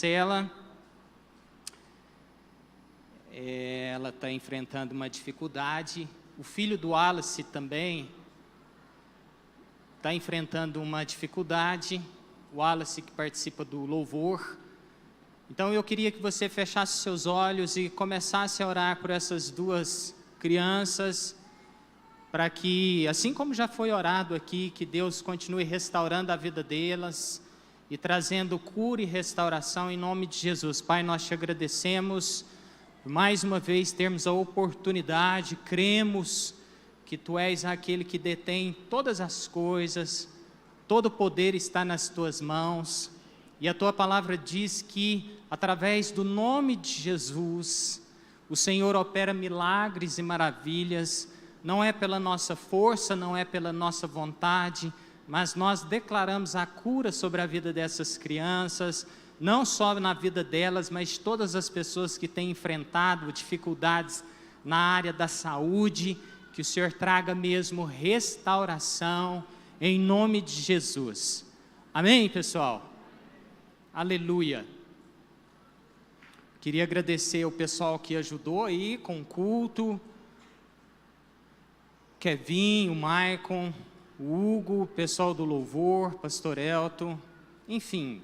Ela está enfrentando uma dificuldade. O filho do Wallace também está enfrentando uma dificuldade. O Wallace, que participa do louvor. Então eu queria que você fechasse seus olhos e começasse a orar por essas duas crianças, para que, assim como já foi orado aqui, que Deus continue restaurando a vida delas e trazendo cura e restauração em nome de Jesus. Pai, nós te agradecemos por mais uma vez termos a oportunidade, cremos que Tu és aquele que detém todas as coisas, todo o poder está nas Tuas mãos, e a Tua palavra diz que através do nome de Jesus, o Senhor opera milagres e maravilhas, não é pela nossa força, não é pela nossa vontade, mas nós declaramos a cura sobre a vida dessas crianças, não só na vida delas, mas todas as pessoas que têm enfrentado dificuldades na área da saúde, que o Senhor traga mesmo restauração, em nome de Jesus. Amém, pessoal? Aleluia. Queria agradecer o pessoal que ajudou aí com o culto, Kevin, o Maicon, o Hugo, o pessoal do louvor, pastor Elton, enfim,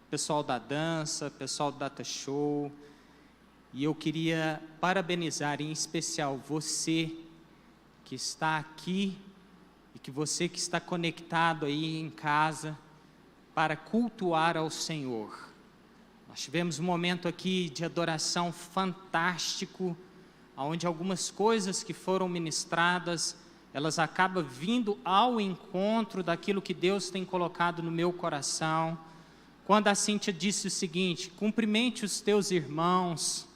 pessoal da dança, pessoal do Data Show. E eu queria parabenizar em especial você que está aqui e que você que está conectado aí em casa para cultuar ao Senhor. Nós tivemos um momento aqui de adoração fantástico, onde algumas coisas que foram ministradas, elas acabam vindo ao encontro daquilo que Deus tem colocado no meu coração. Quando a Cíntia disse o seguinte: cumprimente os teus irmãos,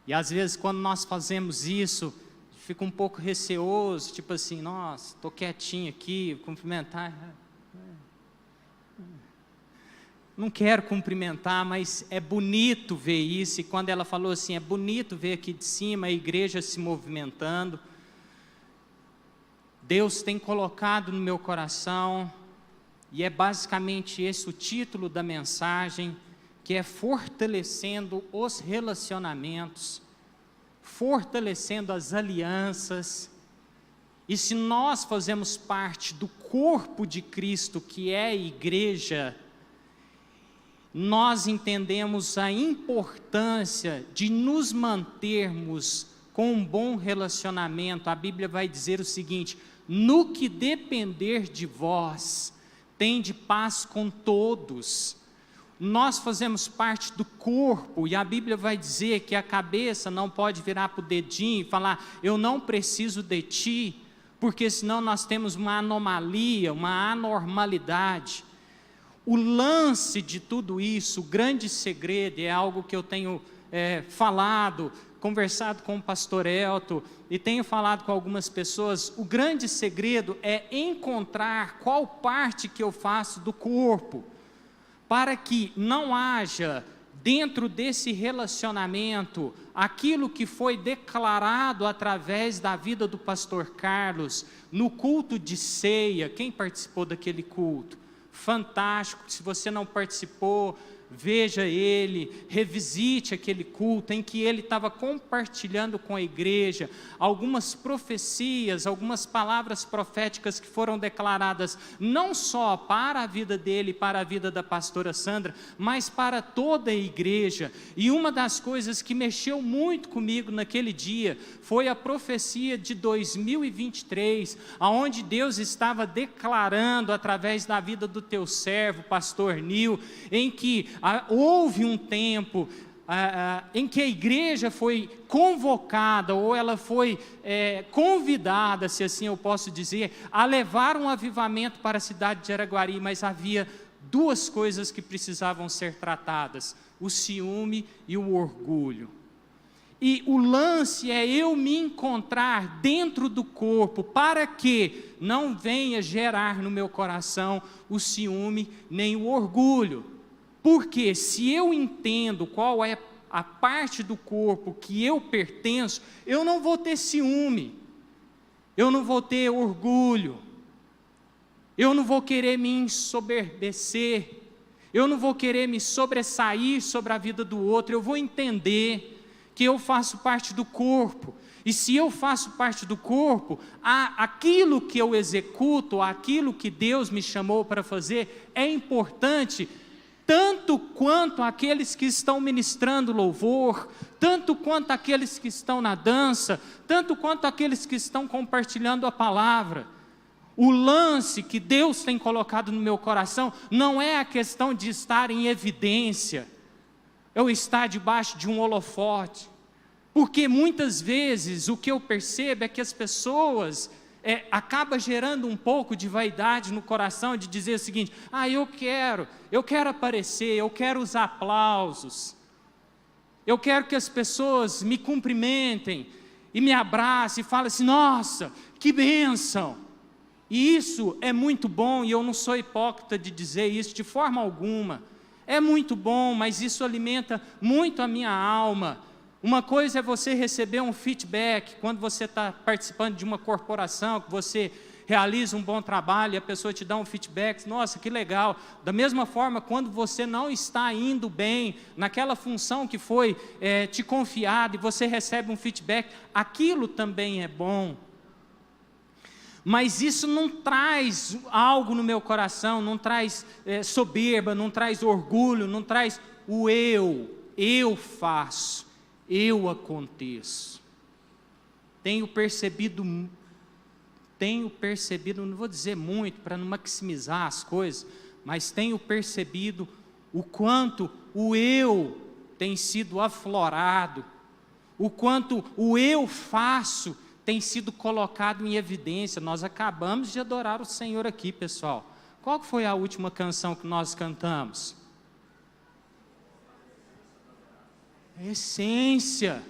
e às vezes quando nós fazemos isso, fica um pouco receoso, tipo assim, nossa, estou quietinho aqui, cumprimentar, não quero cumprimentar, mas é bonito ver isso. E quando ela falou assim, é bonito ver aqui de cima a igreja se movimentando. Deus tem colocado no meu coração, e é basicamente esse o título da mensagem, que é fortalecendo os relacionamentos, fortalecendo as alianças. E se nós fazemos parte do corpo de Cristo, que é a igreja, nós entendemos a importância de nos mantermos com um bom relacionamento. A Bíblia vai dizer o seguinte: no que depender de vós, tende paz com todos. Nós fazemos parte do corpo, e a Bíblia vai dizer que a cabeça não pode virar para o dedinho e falar, eu não preciso de ti, porque senão nós temos uma anomalia, uma anormalidade. O lance de tudo isso, o grande segredo, é algo que eu tenho falado, conversado com o pastor Elton, e tenho falado com algumas pessoas. O grande segredo é encontrar qual parte que eu faço do corpo, para que não haja dentro desse relacionamento aquilo que foi declarado através da vida do pastor Carlos, no culto de ceia. Quem participou daquele culto? Fantástico. Se você não participou, veja ele, revisite aquele culto em que ele estava compartilhando com a igreja algumas profecias, algumas palavras proféticas que foram declaradas não só para a vida dele, para a vida da pastora Sandra, mas para toda a igreja. E uma das coisas que mexeu muito comigo naquele dia foi a profecia de 2023, aonde Deus estava declarando através da vida do teu servo, pastor Nil, em que houve um tempo em que a igreja foi convocada, ou ela foi convidada, se assim eu posso dizer, a levar um avivamento para a cidade de Araguari, mas havia duas coisas que precisavam ser tratadas: o ciúme e o orgulho. E o lance é eu me encontrar dentro do corpo, para que não venha gerar no meu coração o ciúme nem o orgulho. Porque se eu entendo qual é a parte do corpo que eu pertenço, eu não vou ter ciúme, eu não vou ter orgulho, eu não vou querer me ensoberbecer, eu não vou querer me sobressair sobre a vida do outro, eu vou entender que eu faço parte do corpo, e se eu faço parte do corpo, aquilo que eu executo, aquilo que Deus me chamou para fazer, é importante, tanto quanto aqueles que estão ministrando louvor, tanto quanto aqueles que estão na dança, tanto quanto aqueles que estão compartilhando a palavra. O lance que Deus tem colocado no meu coração não é a questão de estar em evidência, eu estar debaixo de um holofote, porque muitas vezes o que eu percebo é que as pessoas acaba gerando um pouco de vaidade no coração, de dizer o seguinte: eu quero aparecer, eu quero os aplausos, eu quero que as pessoas me cumprimentem, e me abracem, e falem assim: nossa, que bênção. E isso é muito bom, e eu não sou hipócrita de dizer isso de forma alguma, é muito bom, mas isso alimenta muito a minha alma. Uma coisa é você receber um feedback, quando você está participando de uma corporação, que você realiza um bom trabalho, e a pessoa te dá um feedback, nossa, que legal. Da mesma forma, quando você não está indo bem, naquela função que foi te confiada, e você recebe um feedback, aquilo também é bom. Mas isso não traz algo no meu coração, não traz soberba, não traz orgulho, não traz o eu faço, eu aconteço. Tenho percebido, não vou dizer muito para não maximizar as coisas, mas tenho percebido o quanto o eu tem sido aflorado, o quanto o eu faço tem sido colocado em evidência. Nós acabamos de adorar o Senhor aqui, pessoal. Qual foi a última canção que nós cantamos? Essência.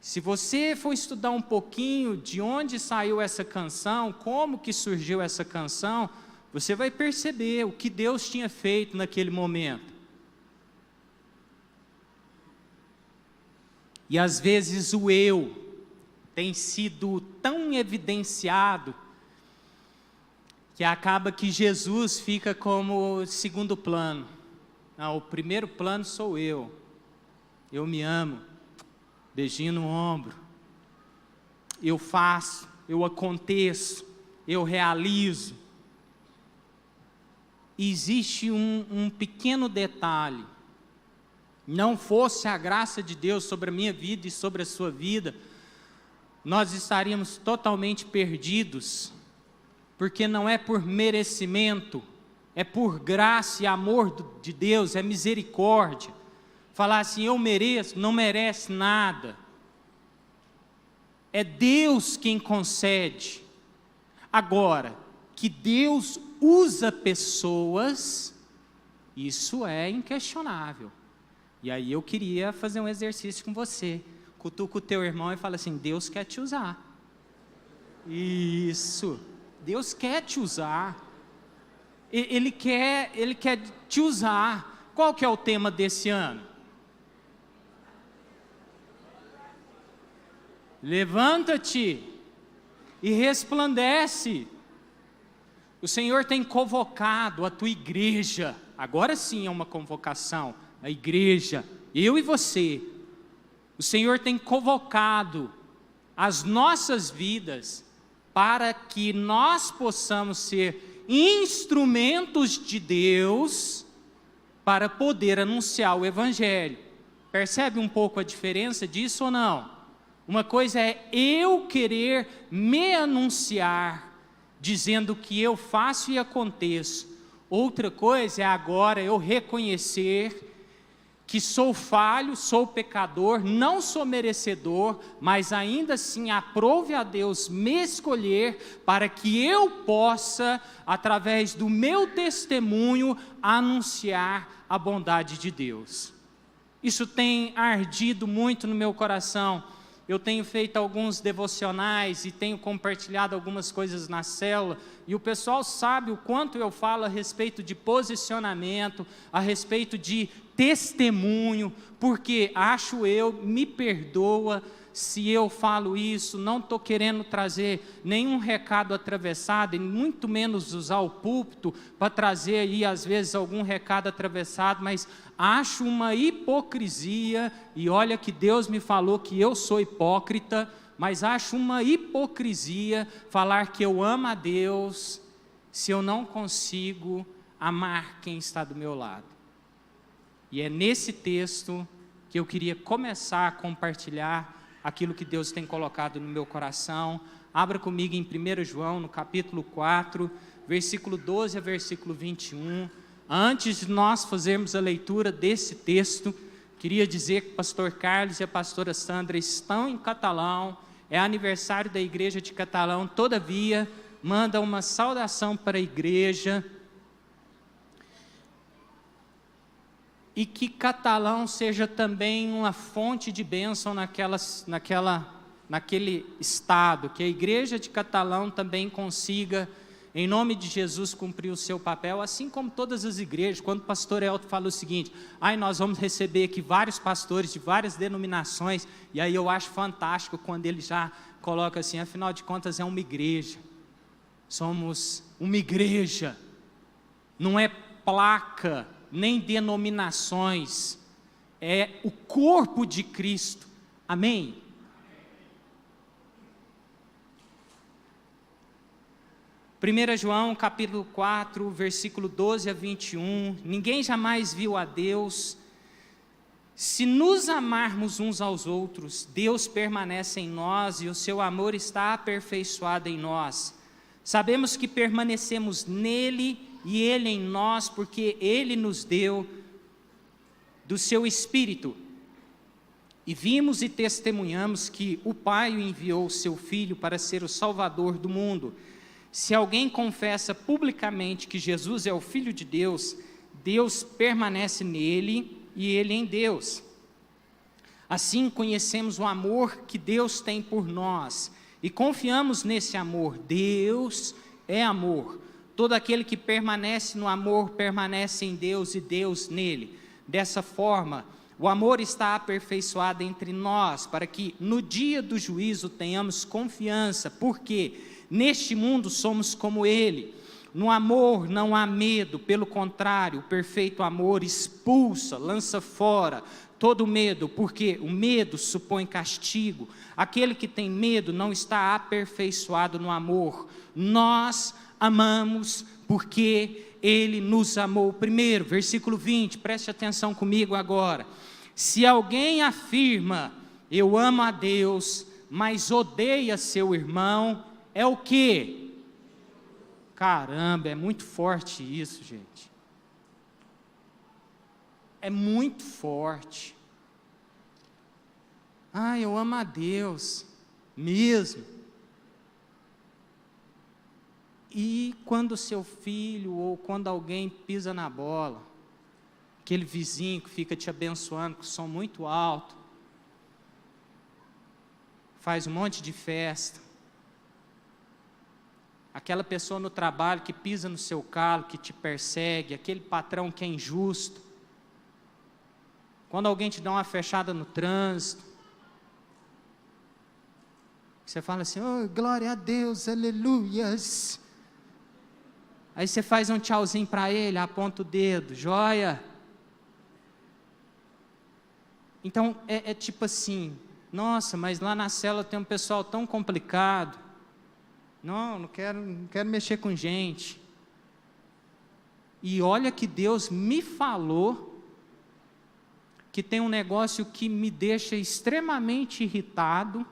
Se você for estudar um pouquinho de onde saiu essa canção, como que surgiu essa canção, você vai perceber o que Deus tinha feito naquele momento. E às vezes o eu tem sido tão evidenciado que acaba que Jesus fica como segundo plano. Não, o primeiro plano sou eu me amo, beijinho no ombro, eu faço, eu aconteço, eu realizo. Existe um pequeno detalhe: não fosse a graça de Deus sobre a minha vida e sobre a sua vida, nós estaríamos totalmente perdidos, porque não é por merecimento, é por graça e amor de Deus, é misericórdia. Falar assim, eu mereço, não merece nada. É Deus quem concede. Agora, que Deus usa pessoas, isso é inquestionável. E aí eu queria fazer um exercício com você. Cutuca o teu irmão e fala assim: Deus quer te usar. Isso, Deus quer te usar. Ele quer te usar. Qual que é o tema desse ano? Levanta-te e resplandece. O Senhor tem convocado a tua igreja, agora sim é uma convocação, a igreja, eu e você. O Senhor tem convocado as nossas vidas para que nós possamos ser instrumentos de Deus para poder anunciar o Evangelho. Percebe um pouco a diferença disso ou não? Uma coisa é eu querer me anunciar, dizendo que eu faço e aconteço. Outra coisa é agora eu reconhecer que sou falho, sou pecador, não sou merecedor, mas ainda assim aprove a Deus me escolher para que eu possa, através do meu testemunho, anunciar a bondade de Deus. Isso tem ardido muito no meu coração. Eu tenho feito alguns devocionais e tenho compartilhado algumas coisas na célula, e o pessoal sabe o quanto eu falo a respeito de posicionamento, a respeito de testemunho, porque acho eu, me perdoa, se eu falo isso, não estou querendo trazer nenhum recado atravessado, e muito menos usar o púlpito para trazer aí, às vezes, algum recado atravessado, mas acho uma hipocrisia, e olha que Deus me falou que eu sou hipócrita, mas acho uma hipocrisia falar que eu amo a Deus, se eu não consigo amar quem está do meu lado. E é nesse texto que eu queria começar a compartilhar aquilo que Deus tem colocado no meu coração. Abra comigo em 1 João, no capítulo 4, versículo 12 a versículo 21. Antes de nós fazermos a leitura desse texto, queria dizer que o pastor Carlos e a pastora Sandra estão em Catalão, é aniversário da igreja de Catalão, todavia, manda uma saudação para a igreja. E que Catalão seja também uma fonte de bênção naquele estado, que a igreja de Catalão também consiga, em nome de Jesus, cumprir o seu papel, assim como todas as igrejas. Quando o pastor Elton fala o seguinte, nós vamos receber aqui vários pastores de várias denominações, e aí eu acho fantástico quando ele já coloca assim, afinal de contas é uma igreja, somos uma igreja, não é placa, nem denominações, é o corpo de Cristo, amém? Primeira João, capítulo 4, versículo 12 a 21, ninguém jamais viu a Deus, se nos amarmos uns aos outros, Deus permanece em nós e o seu amor está aperfeiçoado em nós, sabemos que permanecemos nele e Ele em nós, porque Ele nos deu do seu Espírito. E vimos e testemunhamos que o Pai enviou o seu Filho para ser o Salvador do mundo. Se alguém confessa publicamente que Jesus é o Filho de Deus, Deus permanece nele e Ele em Deus. Assim conhecemos o amor que Deus tem por nós e confiamos nesse amor. Deus é amor. Todo aquele que permanece no amor, permanece em Deus e Deus nele. Dessa forma, o amor está aperfeiçoado entre nós, para que no dia do juízo tenhamos confiança, porque neste mundo somos como ele. No amor não há medo, pelo contrário, o perfeito amor expulsa, lança fora todo medo, porque o medo supõe castigo. Aquele que tem medo não está aperfeiçoado no amor. Nós amamos porque Ele nos amou primeiro. Versículo 20, preste atenção comigo agora. Se alguém afirma, eu amo a Deus, mas odeia seu irmão, é o quê? Caramba, é muito forte isso, gente. É muito forte. Eu amo a Deus, mesmo. E quando o seu filho ou quando alguém pisa na bola, aquele vizinho que fica te abençoando com som muito alto, faz um monte de festa, aquela pessoa no trabalho que pisa no seu calo, que te persegue, aquele patrão que é injusto, quando alguém te dá uma fechada no trânsito, você fala assim, glória a Deus, aleluias. Aí você faz um tchauzinho para ele, aponta o dedo, joia. Então, é tipo assim, nossa, mas lá na cela tem um pessoal tão complicado. Não quero mexer com gente. E olha que Deus me falou que tem um negócio que me deixa extremamente irritado,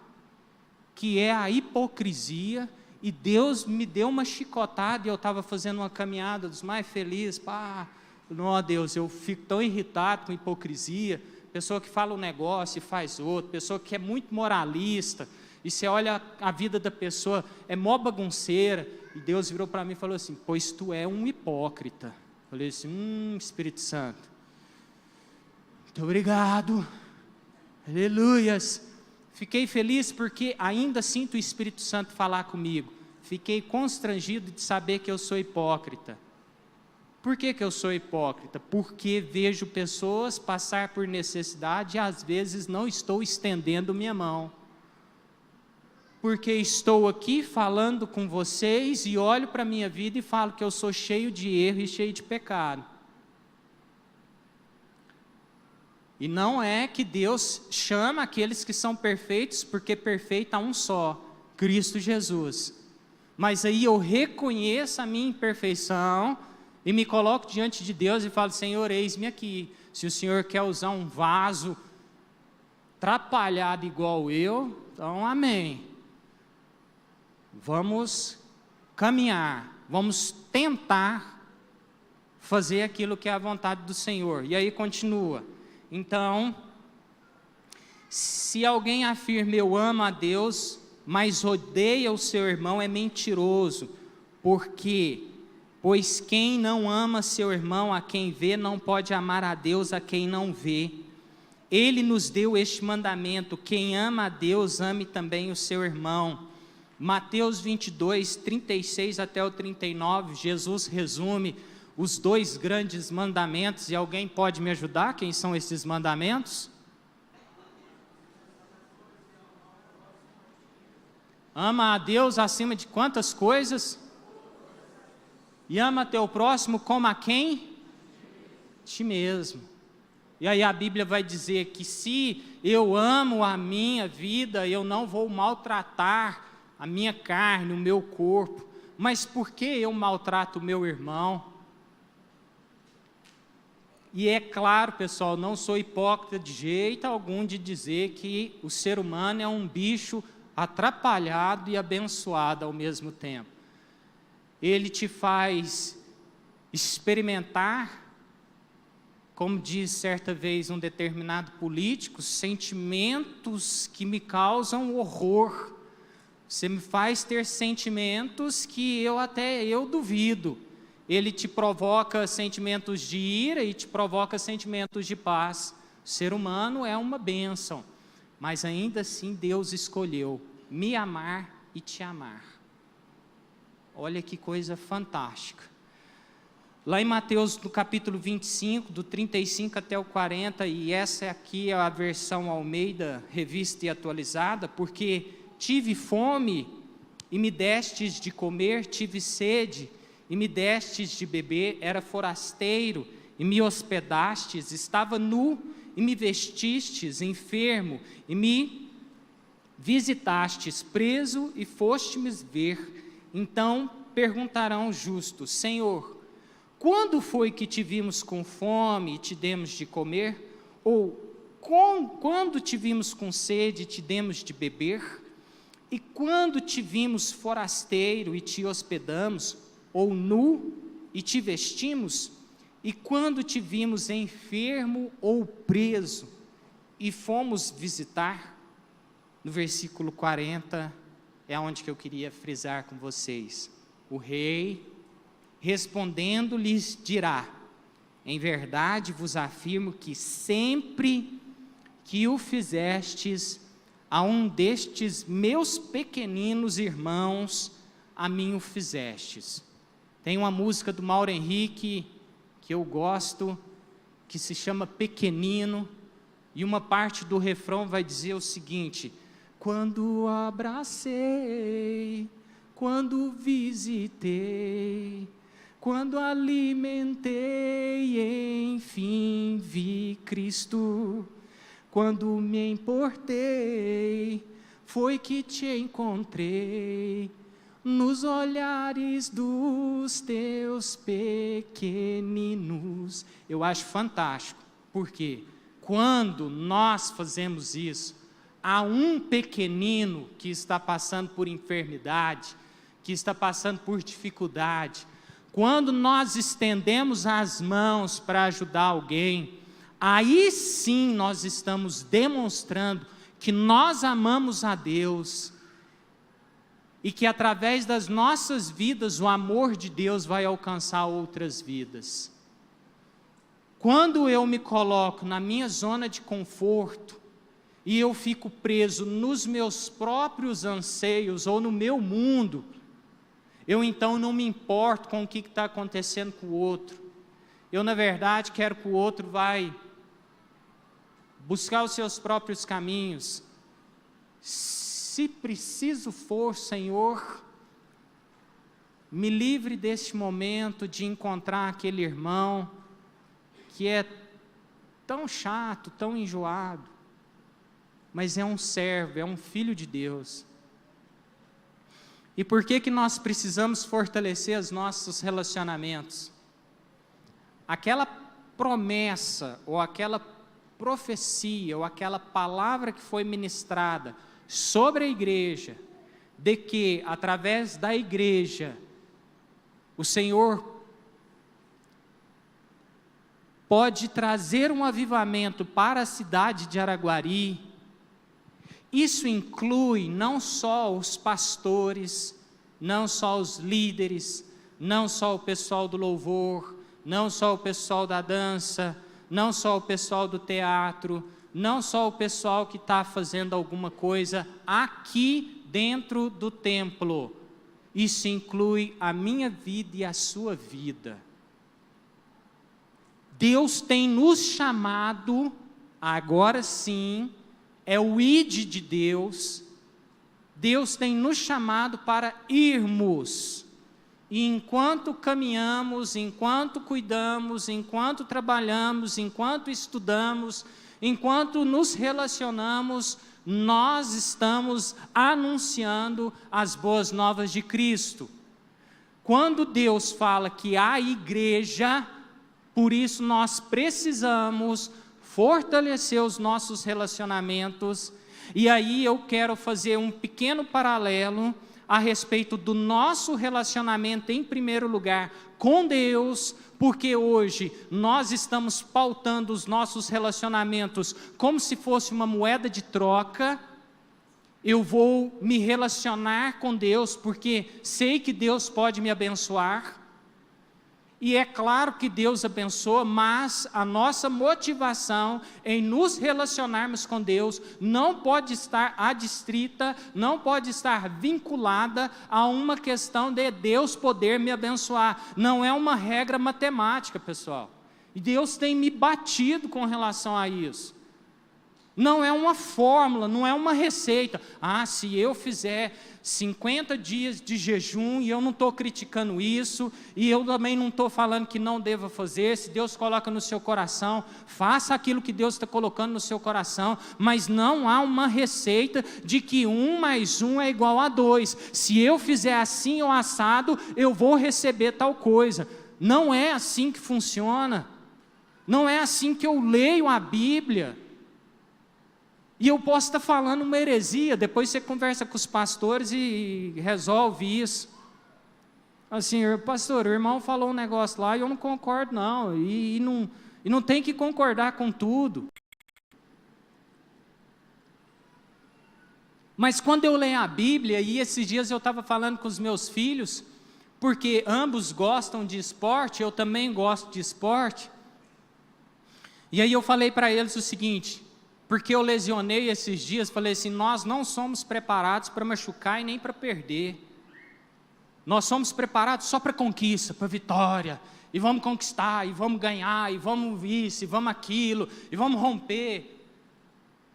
que é a hipocrisia. E Deus me deu uma chicotada, e eu estava fazendo uma caminhada dos mais felizes, não, Deus, eu fico tão irritado com hipocrisia, pessoa que fala um negócio e faz outro, pessoa que é muito moralista, e você olha a vida da pessoa, é mó bagunceira, e Deus virou para mim e falou assim, pois tu é um hipócrita. Eu falei assim, Espírito Santo, muito obrigado, aleluias. Fiquei feliz porque ainda sinto o Espírito Santo falar comigo. Fiquei constrangido de saber que eu sou hipócrita. Por que eu sou hipócrita? Porque vejo pessoas passar por necessidade e às vezes não estou estendendo minha mão. porque estou aqui falando com vocês e olho para a minha vida e falo que eu sou cheio de erro e cheio de pecado. E não é que Deus chama aqueles que são perfeitos, porque perfeito há um só, Cristo Jesus. Mas aí eu reconheço a minha imperfeição e me coloco diante de Deus e falo: Senhor, eis-me aqui. Se o Senhor quer usar um vaso atrapalhado igual eu, então amém. Vamos caminhar, vamos tentar fazer aquilo que é a vontade do Senhor. E aí continua. Então, se alguém afirma eu amo a Deus, mas odeia o seu irmão, é mentiroso. Pois quem não ama seu irmão a quem vê, não pode amar a Deus a quem não vê. Ele nos deu este mandamento: quem ama a Deus, ame também o seu irmão. Mateus 22, 36 até o 39, Jesus resume os 2 grandes mandamentos. E alguém pode me ajudar? Quem são esses mandamentos? Ama a Deus acima de quantas coisas? E ama teu próximo como a quem? Ti mesmo. E aí a Bíblia vai dizer que se eu amo a minha vida, eu não vou maltratar a minha carne, o meu corpo. Mas por que eu maltrato o meu irmão? E é claro, pessoal, não sou hipócrita de jeito algum de dizer que o ser humano é um bicho atrapalhado e abençoado ao mesmo tempo. Ele te faz experimentar, como diz certa vez um determinado político, sentimentos que me causam horror. Você me faz ter sentimentos que eu duvido. Ele te provoca sentimentos de ira e te provoca sentimentos de paz. O ser humano é uma bênção, mas ainda assim Deus escolheu me amar e te amar. Olha que coisa fantástica. Lá em Mateus, no capítulo 25, do 35 até o 40, e essa aqui é a versão Almeida, revista e atualizada, porque tive fome e me destes de comer, tive sede e me destes de beber, era forasteiro e me hospedastes, estava nu e me vestistes, enfermo e me visitastes, preso e fostes-me ver. Então perguntarão os justos: Senhor, quando foi que te vimos com fome e te demos de comer? Ou quando te vimos com sede e te demos de beber? E quando te vimos forasteiro e te hospedamos? Ou nu e te vestimos? E quando te vimos enfermo ou preso e fomos visitar? No versículo 40 é onde que eu queria frisar com vocês. O rei, respondendo, lhes dirá: em verdade vos afirmo que sempre que o fizestes a um destes meus pequeninos irmãos, a mim o fizestes. Tem uma música do Mauro Henrique que eu gosto, que se chama Pequenino, e uma parte do refrão vai dizer o seguinte: quando abracei, quando visitei, quando alimentei, enfim vi Cristo. Quando me importei, foi que te encontrei, nos olhares dos teus pequeninos. Eu acho fantástico, porque quando nós fazemos isso, há um pequenino que está passando por enfermidade, que está passando por dificuldade, quando nós estendemos as mãos para ajudar alguém, aí sim nós estamos demonstrando que nós amamos a Deus e que através das nossas vidas o amor de Deus vai alcançar outras vidas. Quando eu me coloco na minha zona de conforto e eu fico preso nos meus próprios anseios ou no meu mundo, eu então não me importo com o que está acontecendo com o outro. Eu, na verdade, quero que o outro vai buscar os seus próprios caminhos. Se se preciso for, Senhor, me livre deste momento de encontrar aquele irmão que é tão chato, tão enjoado, mas é um servo, é um filho de Deus. E por que nós precisamos fortalecer os nossos relacionamentos? Aquela promessa, ou aquela profecia, ou aquela palavra que foi ministrada sobre a igreja, de que através da igreja, o Senhor pode trazer um avivamento para a cidade de Araguari. Isso inclui não só os pastores, não só os líderes, não só o pessoal do louvor, não só o pessoal da dança, não só o pessoal do teatro, não só o pessoal que está fazendo alguma coisa aqui dentro do templo. Isso inclui a minha vida e a sua vida. Deus tem nos chamado, agora sim, é o ide de Deus, Deus tem nos chamado para irmos, e enquanto caminhamos, enquanto cuidamos, enquanto trabalhamos, enquanto estudamos, enquanto nos relacionamos, nós estamos anunciando as boas novas de Cristo. Quando Deus fala que há igreja, por isso nós precisamos fortalecer os nossos relacionamentos. E aí eu quero fazer um pequeno paralelo a respeito do nosso relacionamento, em primeiro lugar, com Deus, porque hoje nós estamos pautando os nossos relacionamentos como se fosse uma moeda de troca. Eu vou me relacionar com Deus porque sei que Deus pode me abençoar. E é claro que Deus abençoa, mas a nossa motivação em nos relacionarmos com Deus não pode estar adstrita, não pode estar vinculada a uma questão de Deus poder me abençoar. Não é uma regra matemática, pessoal. E Deus tem me batido com relação a isso. Não é uma fórmula, não é uma receita. Ah, se eu fizer 50 dias de jejum, e eu não estou criticando isso, e eu também não estou falando que não deva fazer, se Deus coloca no seu coração, faça aquilo que Deus está colocando no seu coração, mas não há uma receita de que 1 mais 1 é igual a 2. Se eu fizer assim ou assado, eu vou receber tal coisa. Não é assim que funciona. Não é assim que eu leio a Bíblia. E eu posso estar falando uma heresia, depois você conversa com os pastores e resolve isso. Assim, pastor, o irmão falou um negócio lá e eu não concordo não, e não tem que concordar com tudo. Mas quando eu leio a Bíblia, e esses dias eu estava falando com os meus filhos, porque ambos gostam de esporte, eu também gosto de esporte, e aí eu falei para eles o seguinte, porque eu lesionei esses dias, falei assim, nós não somos preparados para machucar e nem para perder. Nós somos preparados só para conquista, para vitória, e vamos conquistar, e vamos ganhar, e vamos isso, e vamos aquilo, e vamos romper.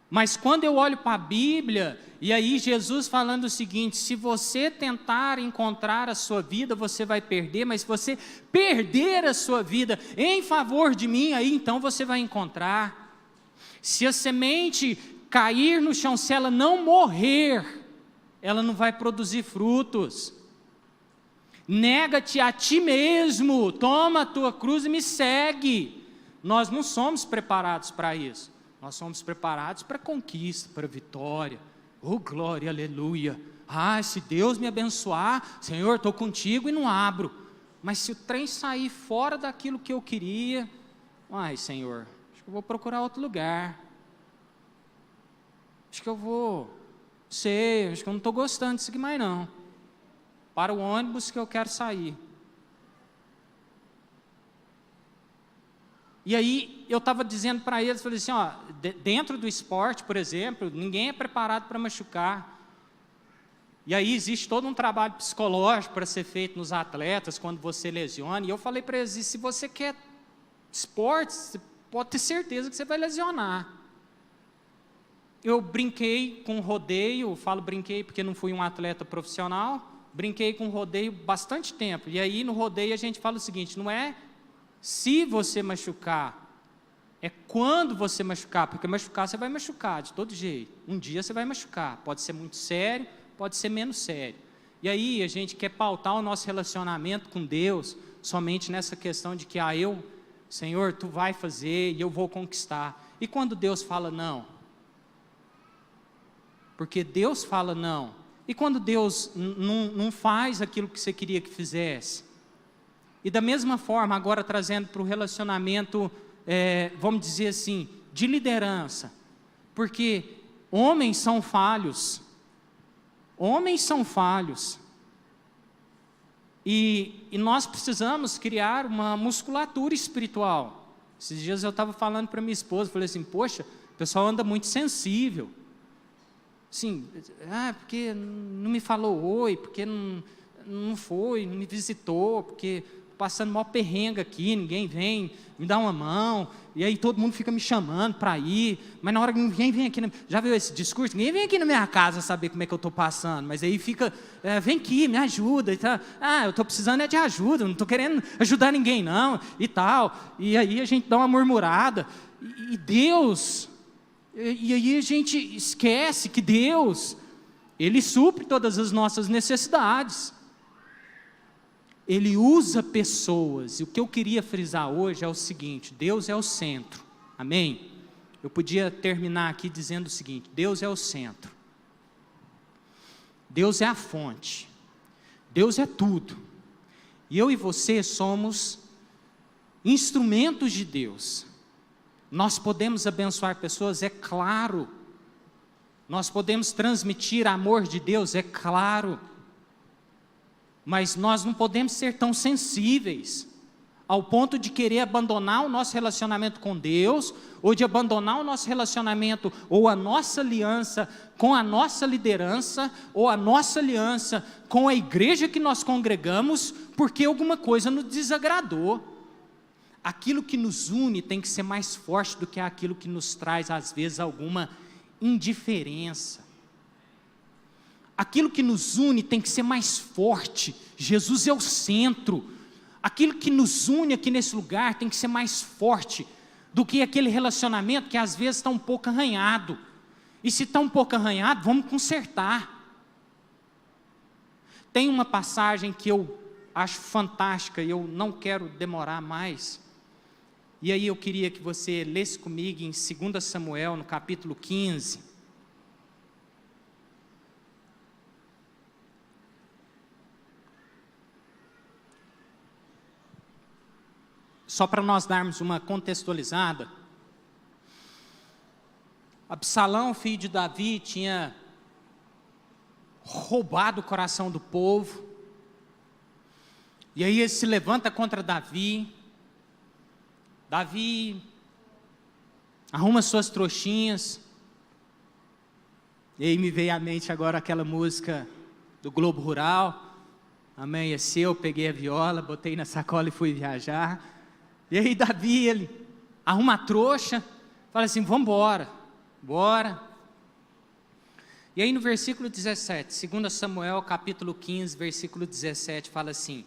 Mas quando eu olho para a Bíblia, e aí Jesus falando o seguinte, se você tentar encontrar a sua vida, você vai perder, mas se você perder a sua vida em favor de mim, aí então você vai encontrar. Se a semente cair no chão, se ela não morrer, ela não vai produzir frutos. Nega-te a ti mesmo, toma a tua cruz e me segue. Nós não somos preparados para isso. Nós somos preparados para conquista, para vitória. Oh, glória, aleluia. Ah, se Deus me abençoar, Senhor, estou contigo e não abro. Mas se o trem sair fora daquilo que eu queria, ai, Senhor, eu vou procurar outro lugar. Acho que eu acho que eu não estou gostando disso aqui mais não. Para o ônibus que eu quero sair. E aí eu estava dizendo para eles, falei assim, ó, dentro do esporte, por exemplo, ninguém é preparado para machucar. E aí existe todo um trabalho psicológico para ser feito nos atletas, quando você lesiona. E eu falei para eles, se você quer esporte, você pode ter certeza que você vai lesionar. eu brinquei com rodeio, falo brinquei porque não fui um atleta profissional, brinquei com rodeio bastante tempo. E aí no rodeio a gente fala o seguinte, não é se você machucar, é quando você machucar, porque machucar você vai machucar de todo jeito. Um dia você vai machucar, pode ser muito sério, pode ser menos sério. E aí a gente quer pautar o nosso relacionamento com Deus somente nessa questão de que, Senhor, Tu vai fazer e eu vou conquistar. E quando Deus fala não? Porque Deus fala não. E quando Deus não faz aquilo que você queria que fizesse? E da mesma forma, agora trazendo para o relacionamento, vamos dizer assim, de liderança. Porque homens são falhos. Homens são falhos. E nós precisamos criar uma musculatura espiritual. Esses dias eu estava falando para minha esposa, falei assim, poxa, o pessoal anda muito sensível. Sim, porque não me falou oi, porque não foi, não me visitou, porque passando maior perrengue aqui, ninguém vem me dá uma mão, e aí todo mundo fica me chamando para ir, mas na hora que ninguém vem aqui, já viu esse discurso? Ninguém vem aqui na minha casa saber como é que eu estou passando, mas aí fica, vem aqui, me ajuda, e tal. Eu estou precisando de ajuda, não estou querendo ajudar ninguém não, e tal, e aí a gente dá uma murmurada, e Deus, e aí a gente esquece que Deus, Ele supre todas as nossas necessidades. Ele usa pessoas, e o que eu queria frisar hoje é o seguinte, Deus é o centro, amém? Eu podia terminar aqui dizendo o seguinte, Deus é o centro, Deus é a fonte, Deus é tudo, e eu e você somos instrumentos de Deus. Nós podemos abençoar pessoas, é claro, nós podemos transmitir amor de Deus, é claro, mas nós não podemos ser tão sensíveis ao ponto de querer abandonar o nosso relacionamento com Deus, ou de abandonar o nosso relacionamento, ou a nossa aliança com a nossa liderança, ou a nossa aliança com a igreja que nós congregamos, porque alguma coisa nos desagradou. Aquilo que nos une tem que ser mais forte do que aquilo que nos traz, às vezes, alguma indiferença. Aquilo que nos une tem que ser mais forte. Jesus é o centro. Aquilo que nos une aqui nesse lugar tem que ser mais forte do que aquele relacionamento que às vezes está um pouco arranhado. E se está um pouco arranhado, vamos consertar. Tem uma passagem que eu acho fantástica e eu não quero demorar mais. E aí eu queria que você lesse comigo em 2 Samuel, no capítulo 15. Só para nós darmos uma contextualizada, Absalão, filho de Davi, tinha roubado o coração do povo, e aí ele se levanta contra Davi, Davi arruma suas trouxinhas, e aí me veio à mente agora aquela música do Globo Rural, amanheceu, peguei a viola, botei na sacola e fui viajar. E aí Davi, ele arruma a trouxa, fala assim, vamos embora, bora. E aí no versículo 17, 2 Samuel capítulo 15, versículo 17, fala assim,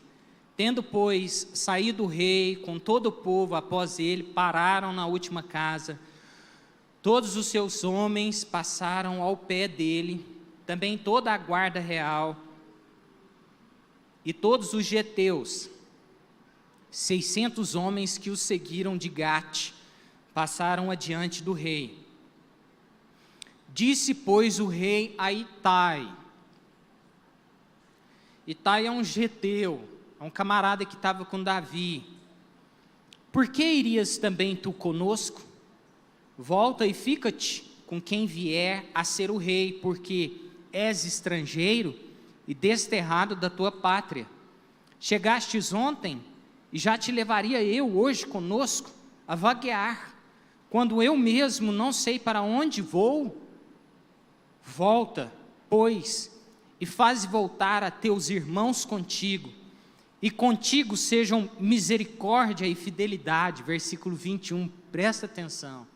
tendo pois saído o rei com todo o povo após ele, pararam na última casa, todos os seus homens passaram ao pé dele, também toda a guarda real, e todos os geteus, 600 homens que o seguiram de Gate, passaram adiante do rei. Disse, pois, o rei a Itai. Itai é um geteu, é um camarada que estava com Davi. Por que irias também tu conosco? Volta e fica-te com quem vier a ser o rei, porque és estrangeiro e desterrado da tua pátria. Chegastes ontem, e já te levaria eu hoje conosco a vaguear, quando eu mesmo não sei para onde vou. Volta, pois, e faze voltar a teus irmãos contigo, e contigo sejam misericórdia e fidelidade. Versículo 21, presta atenção.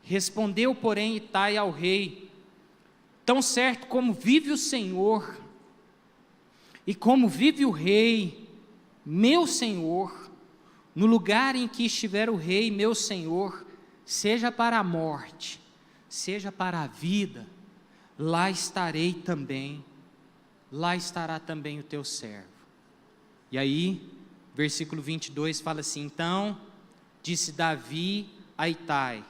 Respondeu, porém, Itai ao rei: tão certo como vive o Senhor, e como vive o rei, meu senhor, no lugar em que estiver o rei, meu senhor, seja para a morte, seja para a vida, lá estarei também, lá estará também o teu servo. E aí, versículo 22 fala assim: então disse Davi a Itai: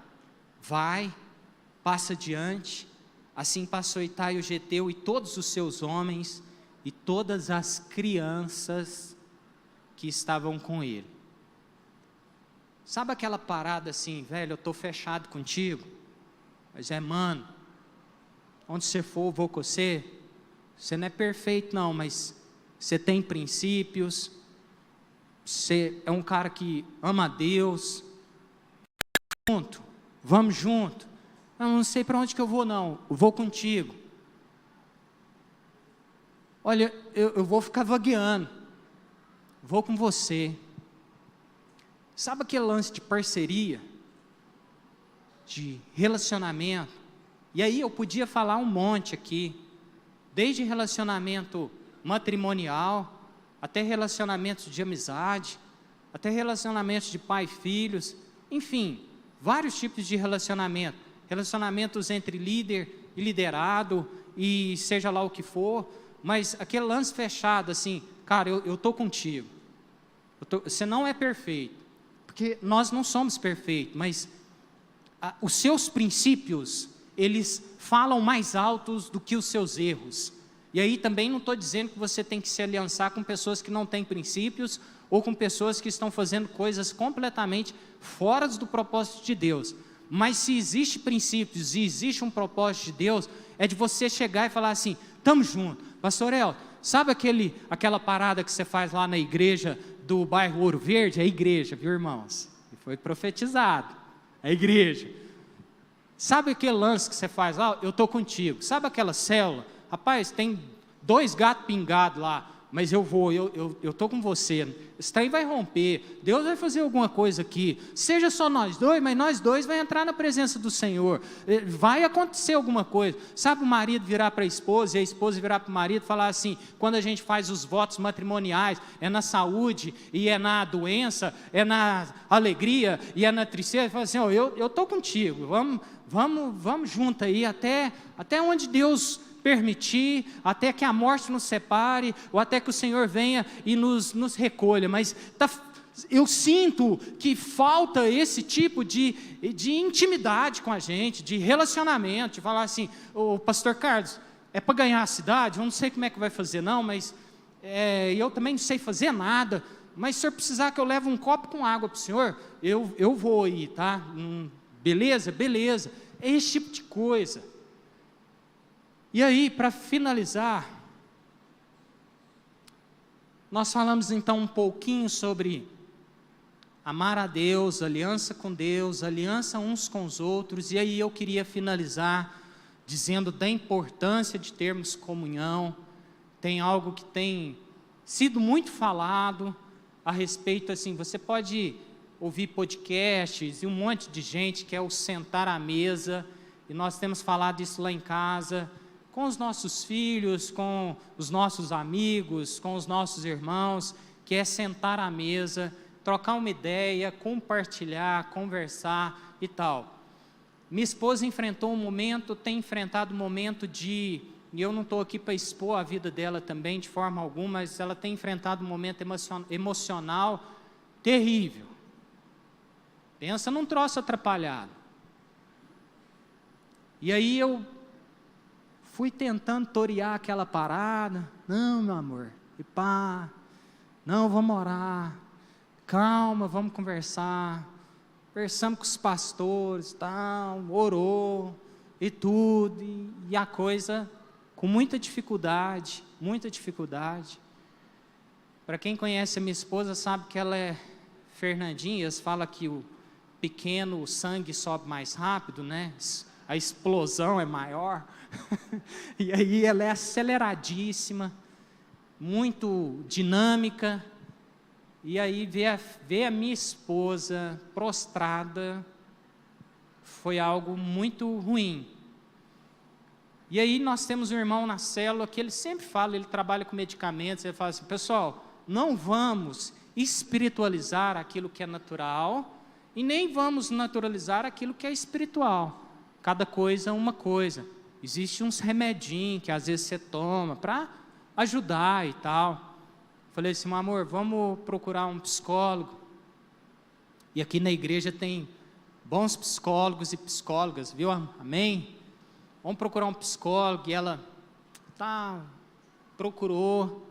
vai, passa adiante. Assim passou Itai o geteu e todos os seus homens e todas as crianças que estavam com ele. Sabe aquela parada assim, velho, eu estou fechado contigo, mas mano, onde você for eu vou com você. Você não é perfeito não, mas você tem princípios, você é um cara que ama a Deus, vamos junto. Não sei para onde que eu vou não, eu vou contigo. Olha, eu vou ficar vagueando, vou com você. Sabe aquele lance de parceria, de relacionamento? E aí eu podia falar um monte aqui, desde relacionamento matrimonial, até relacionamentos de amizade, até relacionamentos de pai e filhos, enfim, vários tipos de relacionamento, relacionamentos entre líder e liderado, e seja lá o que for, mas aquele lance fechado assim, cara, eu estou contigo, você não é perfeito, porque nós não somos perfeitos, mas os seus princípios, eles falam mais altos do que os seus erros. E aí também não estou dizendo que você tem que se aliançar com pessoas que não têm princípios, ou com pessoas que estão fazendo coisas completamente fora do propósito de Deus. Mas se existe princípios e existe um propósito de Deus, é de você chegar e falar assim: estamos juntos. Pastor El, sabe aquela parada que você faz lá na igreja do bairro Ouro Verde? É a igreja, viu, irmãos? E foi profetizado, a igreja. Sabe aquele lance que você faz lá? Eu estou contigo. Sabe aquela célula? Rapaz, tem 2 gatos pingados lá, mas eu estou com você. Esse trem vai romper, Deus vai fazer alguma coisa aqui, seja só nós dois, mas nós dois vai entrar na presença do Senhor, vai acontecer alguma coisa. Sabe o marido virar para a esposa, e a esposa virar para o marido e falar assim, quando a gente faz os votos matrimoniais, é na saúde, e é na doença, é na alegria, e é na tristeza, fala assim, eu estou contigo, vamos junto aí, até onde Deus permitir, até que a morte nos separe, ou até que o Senhor venha e nos recolha, mas eu sinto que falta esse tipo de intimidade com a gente, de relacionamento, de falar assim, ô pastor Carlos, é para ganhar a cidade? Eu não sei como é que vai fazer não, mas eu também não sei fazer nada, mas se o senhor precisar que eu leve um copo com água para o senhor, eu vou aí, tá? Beleza? Beleza. É esse tipo de coisa. E aí, para finalizar, nós falamos então um pouquinho sobre amar a Deus, aliança com Deus, aliança uns com os outros, e aí eu queria finalizar dizendo da importância de termos comunhão. Tem algo que tem sido muito falado a respeito, assim, você pode ouvir podcasts e um monte de gente que é o sentar à mesa, e nós temos falado isso lá em casa, com os nossos filhos, com os nossos amigos, com os nossos irmãos, que é sentar à mesa, trocar uma ideia, compartilhar, conversar e tal. Minha esposa enfrentou um momento, tem enfrentado um momento e eu não estou aqui para expor a vida dela também, de forma alguma, mas ela tem enfrentado um momento emocional terrível. Pensa num troço atrapalhado. E aí eu fui tentando torear aquela parada. Não, meu amor, e pá, não, vamos orar, calma, vamos conversar. Conversamos com os pastores, tal, orou e tudo, e a coisa com muita dificuldade, muita dificuldade. Para quem conhece a minha esposa sabe que ela é Fernandinha, fala que o pequeno, o sangue sobe mais rápido, né? A explosão é maior, e aí ela é aceleradíssima, muito dinâmica, e aí ver a minha esposa prostrada, foi algo muito ruim. E aí nós temos um irmão na célula que ele sempre fala, ele trabalha com medicamentos, ele fala assim: pessoal, não vamos espiritualizar aquilo que é natural e nem vamos naturalizar aquilo que é espiritual. Cada coisa é uma coisa. Existe uns remedinhos que às vezes você toma para ajudar e tal. Falei assim: meu amor, vamos procurar um psicólogo. E aqui na igreja tem bons psicólogos e psicólogas, viu? Amém? Vamos procurar um psicólogo. E ela procurou,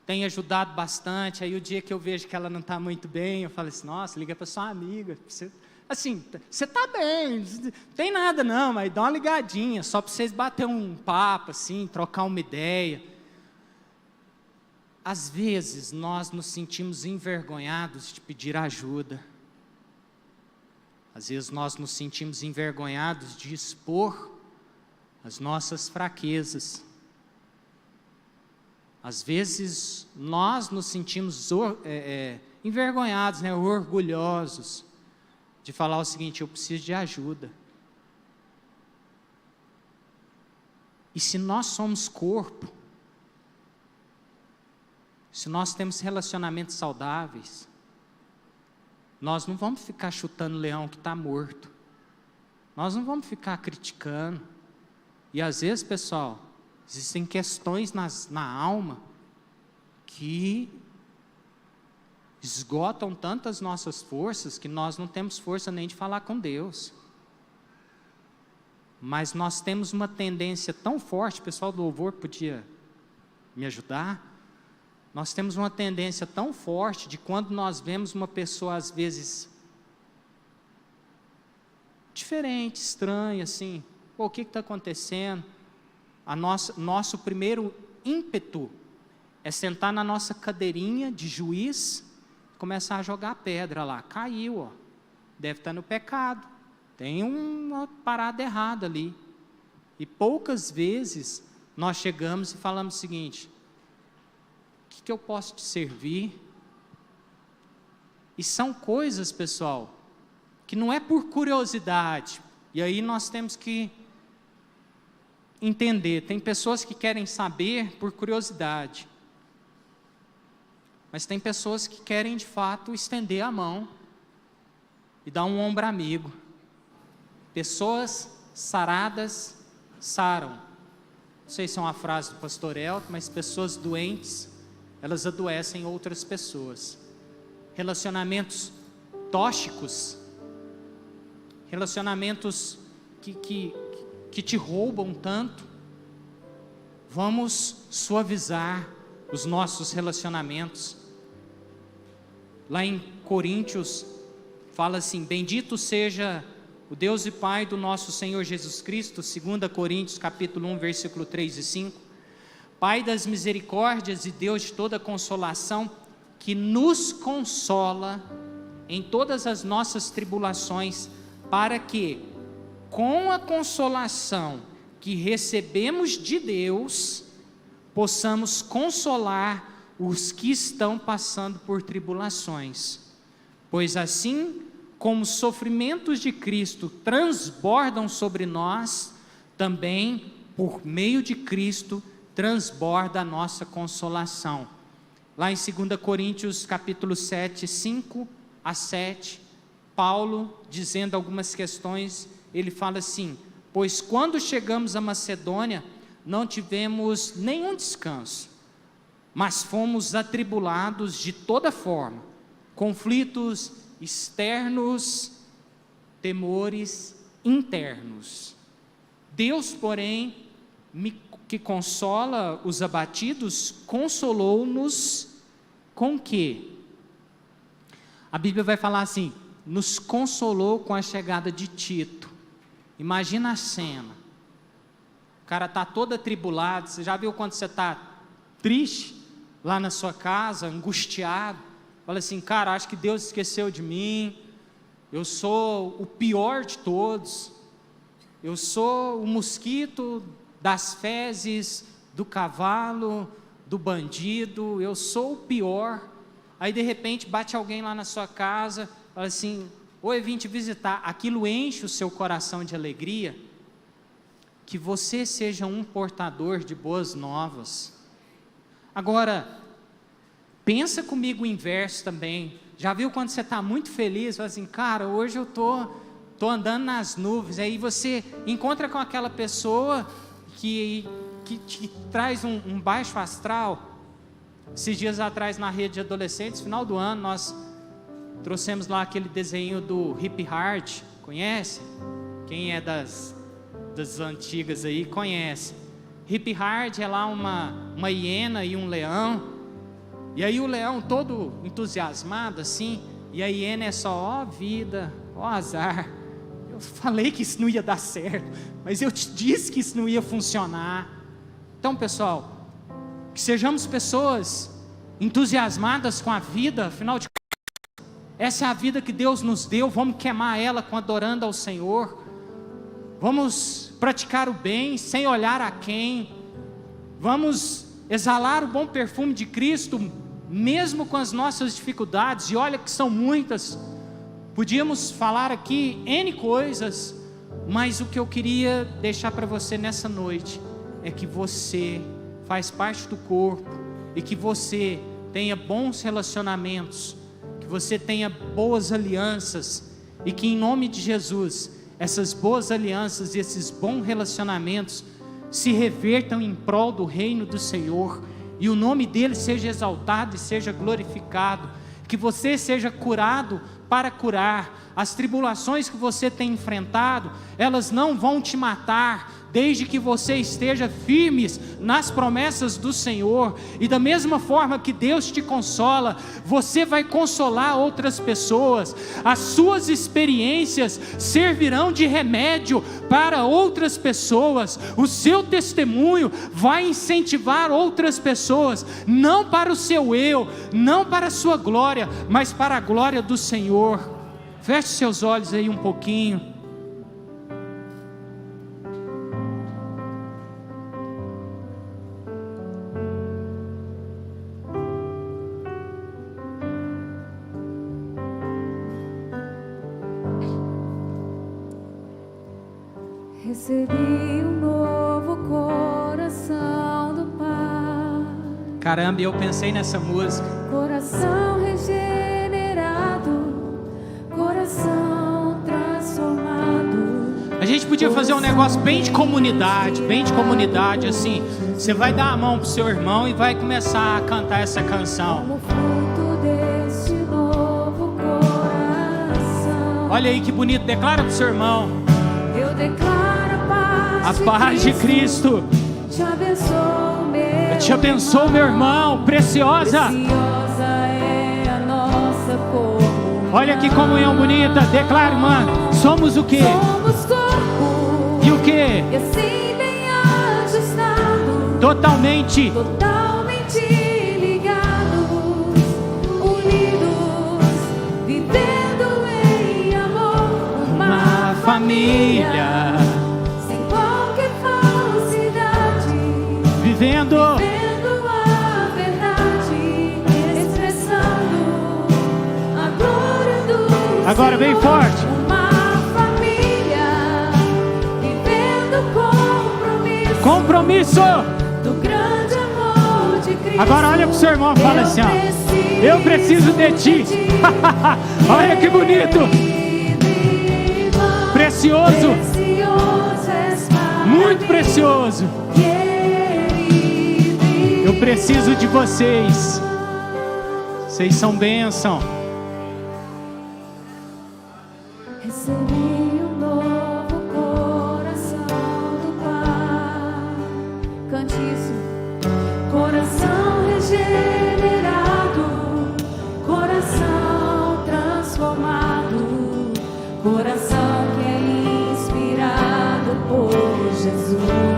tem ajudado bastante. Aí o dia que eu vejo que ela não está muito bem, eu falo assim: nossa, liga para sua amiga. Você está bem, não tem nada não, mas dá uma ligadinha, só para vocês baterem um papo, assim, trocar uma ideia. Às vezes nós nos sentimos envergonhados de pedir ajuda. Às vezes nós nos sentimos envergonhados de expor as nossas fraquezas. Às vezes nós nos sentimos envergonhados, orgulhosos, de falar o seguinte: eu preciso de ajuda. E se nós somos corpo, se nós temos relacionamentos saudáveis, nós não vamos ficar chutando o leão que está morto. Nós não vamos ficar criticando. E às vezes, pessoal, existem questões na alma que esgotam tantas nossas forças que nós não temos força nem de falar com Deus. Mas nós temos uma tendência tão forte, o pessoal do louvor podia me ajudar. Nós temos uma tendência tão forte de quando nós vemos uma pessoa às vezes diferente, estranha, assim, o que está acontecendo? Nosso primeiro ímpeto é sentar na nossa cadeirinha de juiz, começar a jogar pedra lá. Caiu, deve estar no pecado, tem uma parada errada ali. E poucas vezes nós chegamos e falamos o seguinte: o que eu posso te servir? E são coisas, pessoal, que não é por curiosidade. E aí nós temos que entender, tem pessoas que querem saber por curiosidade, mas tem pessoas que querem de fato estender a mão e dar um ombro amigo. Pessoas saradas saram. Não sei se é uma frase do pastor Elton, mas pessoas doentes, elas adoecem outras pessoas. Relacionamentos tóxicos, relacionamentos que te roubam tanto, vamos suavizar os nossos relacionamentos. Lá em Coríntios, fala assim: bendito seja o Deus e Pai do nosso Senhor Jesus Cristo, 2 Coríntios capítulo 1, versículo 3 e 5, Pai das misericórdias e Deus de toda consolação, que nos consola em todas as nossas tribulações, para que, com a consolação que recebemos de Deus, possamos consolar os que estão passando por tribulações. Pois assim como os sofrimentos de Cristo transbordam sobre nós, também por meio de Cristo transborda a nossa consolação. Lá em 2 Coríntios capítulo 7, 5 a 7, Paulo, dizendo algumas questões, ele fala assim: pois quando chegamos a Macedônia, não tivemos nenhum descanso, mas fomos atribulados de toda forma, conflitos externos, temores internos. Deus, porém, que consola os abatidos, consolou-nos com quê? A Bíblia vai falar assim: nos consolou com a chegada de Tito. Imagina a cena, o cara está todo atribulado. Você já viu quando você está triste, lá na sua casa, angustiado, fala assim: cara, acho que Deus esqueceu de mim, eu sou o pior de todos, eu sou o mosquito das fezes, do cavalo, do bandido, eu sou o pior. Aí de repente bate alguém lá na sua casa, fala assim: ou eu vim te visitar, aquilo enche o seu coração de alegria, que você seja um portador de boas novas. Agora, pensa comigo o inverso também. Já viu quando você está muito feliz, fala assim, cara, hoje eu tô andando nas nuvens, aí você encontra com aquela pessoa que te traz um baixo astral. Esses dias atrás na rede de adolescentes, final do ano, nós trouxemos lá aquele desenho do Hip Hard, conhece? Quem é das antigas aí conhece. Hip Hard é lá uma hiena e um leão, e aí o leão todo entusiasmado assim, e a hiena é só, ó vida, ó azar, eu falei que isso não ia dar certo, mas eu te disse que isso não ia funcionar. Então pessoal, que sejamos pessoas entusiasmadas com a vida, afinal de contas, essa é a vida que Deus nos deu, vamos queimar ela adorando ao Senhor, vamos praticar o bem sem olhar a quem, vamos exalar o bom perfume de Cristo, mesmo com as nossas dificuldades, e olha que são muitas, podíamos falar aqui N coisas, mas o que eu queria deixar para você nessa noite, é que você faz parte do corpo, e que você tenha bons relacionamentos, que você tenha boas alianças, e que em nome de Jesus, essas boas alianças e esses bons relacionamentos se revertam em prol do reino do Senhor, e o nome dele seja exaltado e seja glorificado, que você seja curado para curar. As tribulações que você tem enfrentado, elas não vão te matar, desde que você esteja firmes nas promessas do Senhor, e da mesma forma que Deus te consola, você vai consolar outras pessoas, as suas experiências servirão de remédio para outras pessoas, o seu testemunho vai incentivar outras pessoas, não para o seu eu, não para a sua glória, mas para a glória do Senhor. Feche seus olhos aí um pouquinho. Recebi um novo coração do Pai. Caramba, eu pensei nessa música. Coração regenerado, coração transformado. A gente podia fazer um negócio bem de comunidade assim. Você vai dar a mão pro seu irmão e vai começar a cantar essa canção. Como fruto deste novo coração. Olha aí que bonito, declara pro seu irmão. Eu declaro a paz de Cristo. Te abençoo, meu Eu te abençoo, meu irmão. Preciosa. Preciosa é a nossa comunhão. Olha que comunhão bonita. Declara, irmã. Somos o quê? Somos corpo. E o quê? E assim bem ajustado. Totalmente ligados, unidos, vivendo em amor. uma família. Vivendo a verdade, expressando a glória do agora bem Senhor. forte. Uma família vivendo compromisso do grande amor de Cristo. Agora olha pro seu irmão e fala assim, ó, eu preciso de ti. Olha que bonito. Precioso. Muito precioso. Eu preciso de vocês. Vocês são bênção. Recebi um novo coração do Pai. Cante isso. Coração regenerado, coração transformado, coração que é inspirado por Jesus.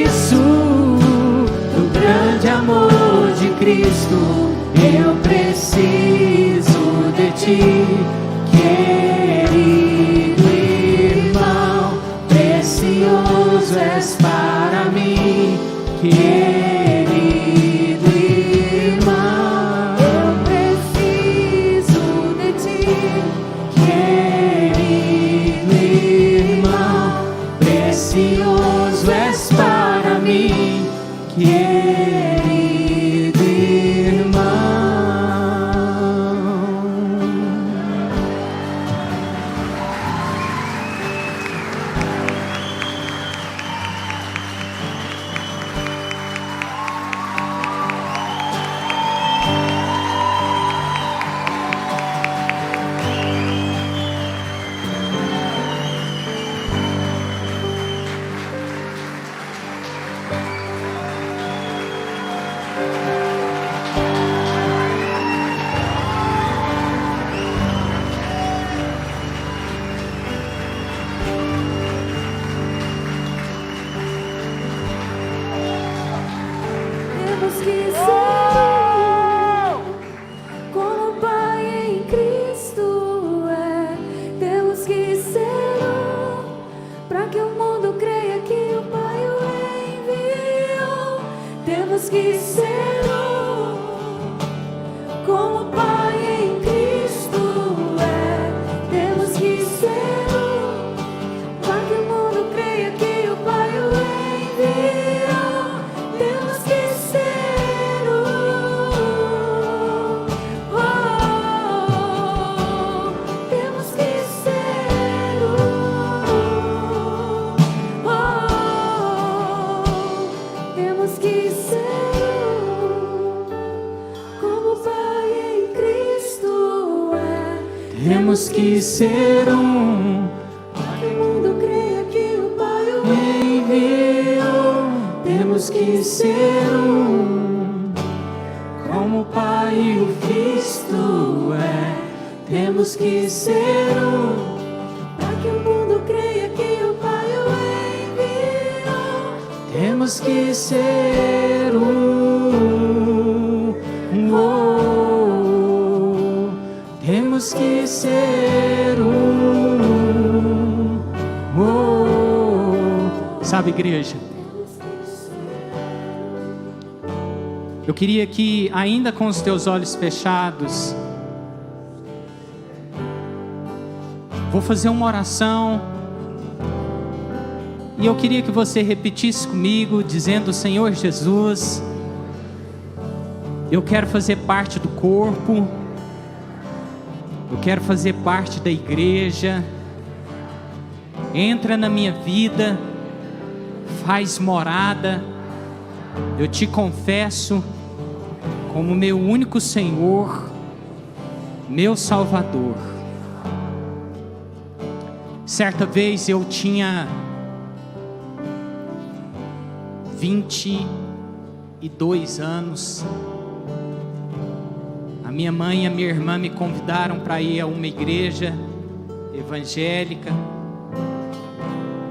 isso, do grande amor de Cristo, eu preciso de ti, querido irmão, precioso és para mim, querido irmão, eu preciso de ti, querido irmão, precioso és para mim, querido irmão. temos que ser como o Pai em Cristo é. Temos que ser para que o mundo creia que o Pai o enviou. Temos que ser como o Pai em Cristo é. Temos que ser para que o mundo creia que o Pai o enviou. Temos que ser temos que ser temos que ser como o Pai em Cristo é. Temos que ser Para que o mundo creia que o Pai o enviou. Temos que ser como o Pai e o Cristo é. Temos que ser para que o mundo creia que o Pai o enviou. Temos que ser temos que ser Sabe, igreja, eu queria que, ainda com os teus olhos fechados, vou fazer uma oração, e eu queria que você repetisse comigo, dizendo: Senhor Jesus, eu quero fazer parte do corpo, eu quero fazer parte da igreja, entra na minha vida, faz morada, eu te confesso como meu único Senhor, meu Salvador. Certa vez eu tinha 22 anos. A minha mãe e a minha irmã me convidaram para ir a uma igreja evangélica.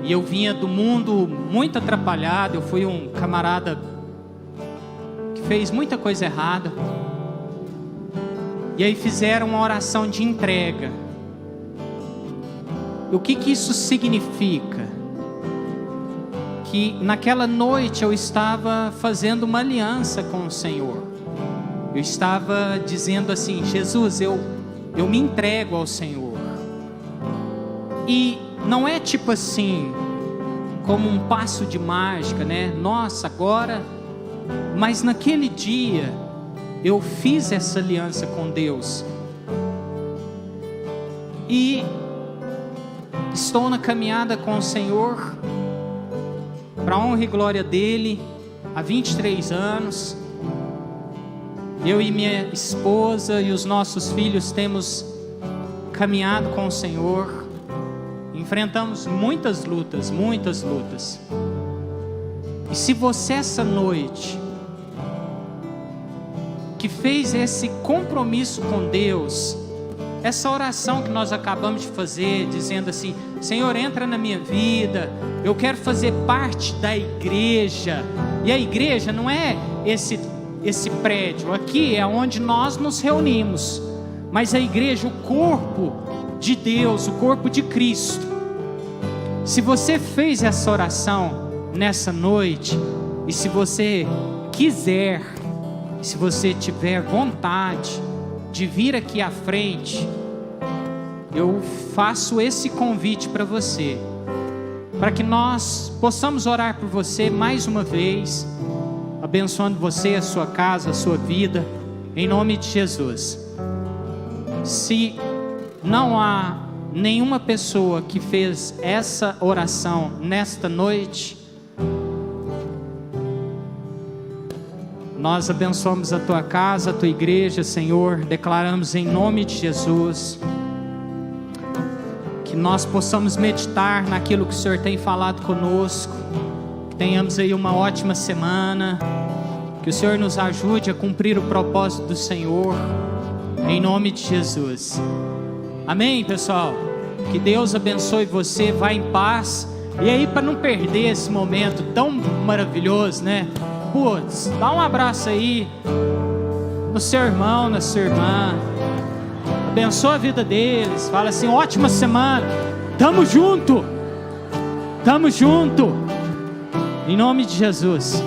E eu vinha do mundo muito atrapalhado. Eu fui um camarada que fez muita coisa errada. E aí fizeram uma oração de entrega. E o que isso significa? Que naquela noite eu estava fazendo uma aliança com o Senhor. Eu estava dizendo assim: Jesus, eu me entrego ao Senhor. E não é tipo assim, como um passo de mágica, né? Nossa, agora... Mas naquele dia, eu fiz essa aliança com Deus. E estou na caminhada com o Senhor, para a honra e glória dEle, há 23 anos. Eu e minha esposa e os nossos filhos temos caminhado com o Senhor. Enfrentamos muitas lutas, muitas lutas. E se você essa noite, que fez esse compromisso com Deus, essa oração que nós acabamos de fazer, dizendo assim: Senhor, entra na minha vida, eu quero fazer parte da igreja. E a igreja não é esse prédio, aqui é onde nós nos reunimos, mas a igreja, o corpo de Deus, o corpo de Cristo. Se você fez essa oração nessa noite, e se você quiser, se você tiver vontade de vir aqui à frente, eu faço esse convite para você, para que nós possamos orar por você mais uma vez, abençoando você, a sua casa, a sua vida, em nome de Jesus. Se não há nenhuma pessoa que fez essa oração nesta noite, nós abençoamos a tua casa, a tua igreja, Senhor. Declaramos em nome de Jesus que nós possamos meditar naquilo que o Senhor tem falado conosco, que tenhamos aí uma ótima semana, que o Senhor nos ajude a cumprir o propósito do Senhor, em nome de Jesus. Amém, pessoal? Que Deus abençoe você, vá em paz. E aí, para não perder esse momento tão maravilhoso, né? Putz, dá um abraço aí no seu irmão, na sua irmã, abençoa a vida deles, fala assim: ótima semana, tamo junto, em nome de Jesus.